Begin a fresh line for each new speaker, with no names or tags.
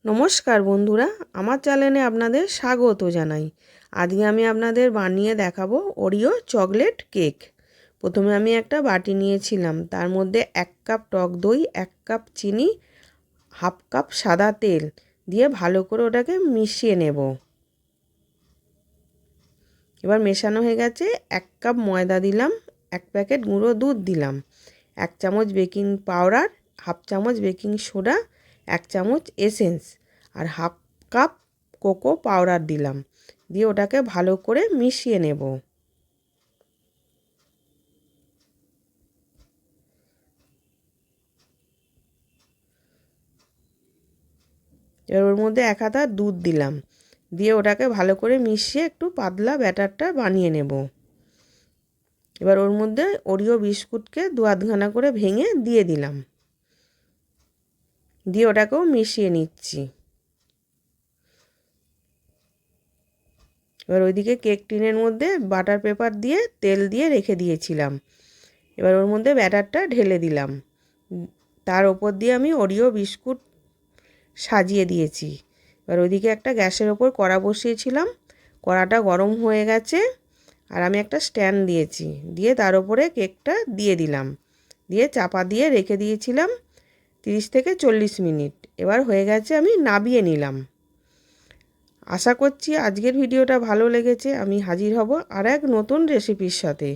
নমস্কার বন্ধুরা, আমার চ্যানেলে আপনাদের স্বাগত জানাই। আজকে আমি আপনাদের বানিয়ে দেখাবো ওরিও চকলেট কেক। প্রথমে আমি একটা বাটি নিয়েছিলাম, তার মধ্যে 1 কাপ টক দই, 1 কাপ চিনি, হাফ কাপ সাদা তেল দিয়ে ভালো করে ওটাকে মিশিয়ে নেব। এবার মেশানো হয়ে গেছে। 1 কাপ ময়দা দিলাম, 1 প্যাকেট গুঁড়ো দুধ দিলাম, 1 চামচ বেকিং পাউডার, হাফ চামচ বেকিং সোডা, 1 চামচ এসেন্স আর হাফ কাপ কোকো পাউডার দিলাম। দিয়ে ওটাকে ভালো করে মিশিয়ে নেব। এবার ওর মধ্যে 1 হাতা দুধ দিলাম, দিয়ে ওটাকে ভালো করে মিশিয়ে একটু পাতলা ব্যাটারটা বানিয়ে নেব। এবার ওর মধ্যে ওরিও বিস্কুটকে 2-8 করে ভেঙে দিয়ে দিলাম, দিয়ে ওটাকেও মিশিয়ে নিচ্ছি। এবার ওইদিকে কেক টিনের মধ্যে বাটার পেপার দিয়ে তেল দিয়ে রেখে দিয়েছিলাম। এবার ওর মধ্যে ব্যাটারটা ঢেলে দিলাম, তার ওপর দিয়ে আমি ওরিও বিস্কুট সাজিয়ে দিয়েছি। এবার ওইদিকে একটা গ্যাসের ওপর কড়া বসিয়েছিলাম, কড়াটা গরম হয়ে গেছে আর আমি একটা স্ট্যান্ড দিয়েছি, দিয়ে তার ওপরে কেকটা দিয়ে দিলাম, দিয়ে চাপা দিয়ে রেখে দিয়েছিলাম 30 থেকে 40 মিনিট। এবার হয়ে গেছে, আমি নামিয়ে নিলাম। আশা করছি আজকের ভিডিওটা ভালো লেগেছে। আমি হাজির হব আর এক নতুন রেসিপির সাথে।